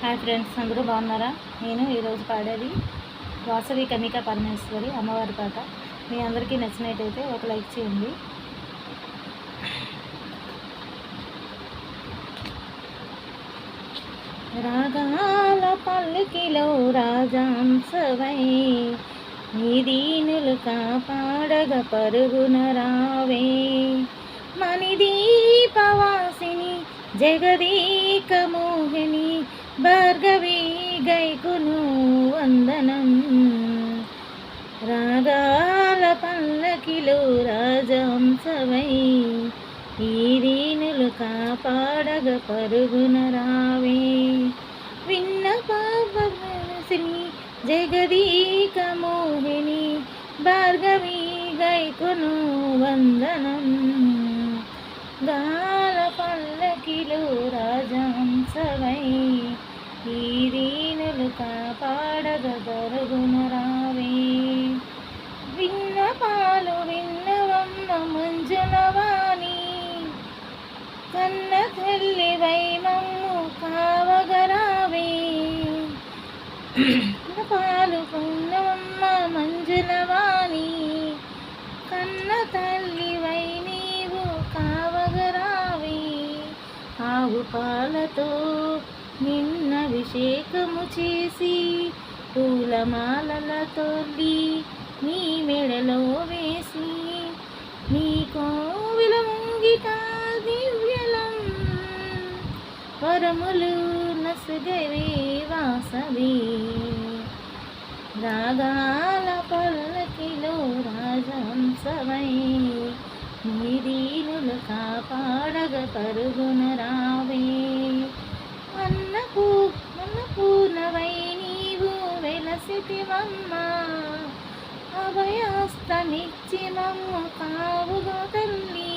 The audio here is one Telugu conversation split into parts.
హాయ్ ఫ్రెండ్స్, అందరూ బాగున్నారా? నేను ఈరోజు పాడేది వాసవి కన్నికా పరమేశ్వరి అమ్మవారి పాట. మీ అందరికీ నచ్చినట్టయితే ఒక లైక్ చేయండి. రాగాల పల్లకిలో రాజాంశవై నీ దీనులు కాపాడగ పరుగున రావే, మణిదీపవాసిని జగదీక మోహిని భార్గవి గైకును వందనం. రాగాల పల్లకిలో రాజహంసవై ఈ దీనులు కాపాడగ పరుగున రావే, విన్నపాసిని జగదీక మోహిని భార్గవి గైకును వందనం. గాల పల్లకిలో రాజహంసవై ఈ దీనులు కాపాడగ పరుగున రావే, విన్నపాలు విన్నవమ్మ మంజులవాణి కన్న తల్లి వైమమ్ము కావగరావే, పాలు విన్నవమ్మ మంజులవాణి కన్న తల్లి వై నీవు కావగరావే, ఆవు పాలతో నిన్న అభిషేకము చేసి పూలమాలలతో నీ మెడలో వేసి నీ కోవిల ముంగిట దివ్యలం వరములు నసుగవే వాసవి. రాగాల పల్లకిలో రాజహంసవై నీ దీనులు కాపాడగ పరుగున రావే, అన్నపూర్ణవై నీవు వెలసితివమ్మ అభయస్తమిచ్చి మమ్ము కావుగా తల్లి,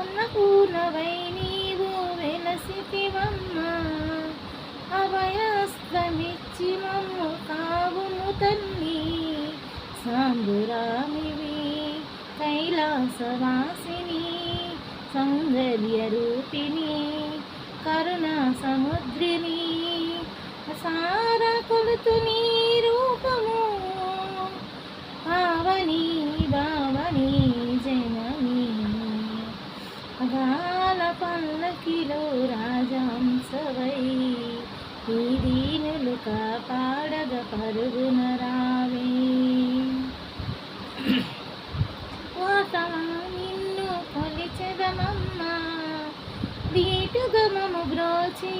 అన్నపూర్ణవై నీవు వెలసితివమ్మ అభయస్తమిచ్చి మమ్ము కావును తల్లి, సాంబురామివి కైలాసవాసిని సౌందర్య రూపిణి కరుణా సముద్రిని సార కొలుతు నీ రూపము పావని భావని జనని. గాల పల్లకిలో రాజహంసవై ఈ దీనులు కాపాడగ పరుగున రావే, నిన్ను కొలిచెదమమ్మా దీటుగమము బ్రోచి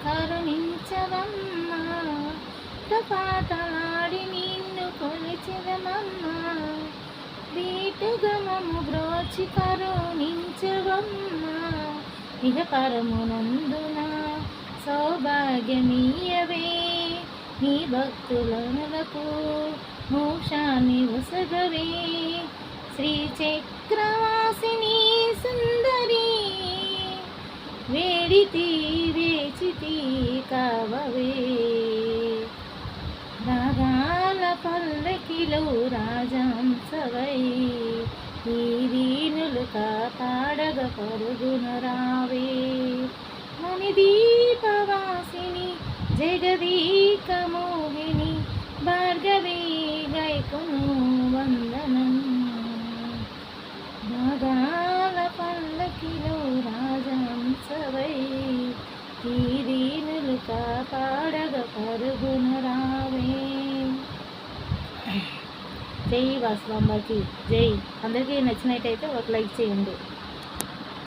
కరుణించవమ్మా, పాటలాడి నిన్ను కొలిచెదమమ్మా దీటుగమము బ్రోచి కరుణించవమ్మా, ఇహ పరమునందున సౌభాగ్యమీయవే నీ భక్తులకు మోక్షాన్ని వసగవే, శ్రీచక్రవాసిని సుందరి వేడితి వేచితి కావవే, రాగాల పల్లకిలో రాజహంసవై ఈ దీనులు కాపాడగ పరుగున రావే, మణిదీపవాసిని జగదీక మోహిని భార్గవి గైకును వందనం. రాగాల పల్లకిలో రాజహంసవై ఈ దీనులు కాపాడగ పరుగున రావే. జై వాసవాంబకి జై. అందరికీ నచ్చినట్టయితే ఒక లైక్ చేయండి.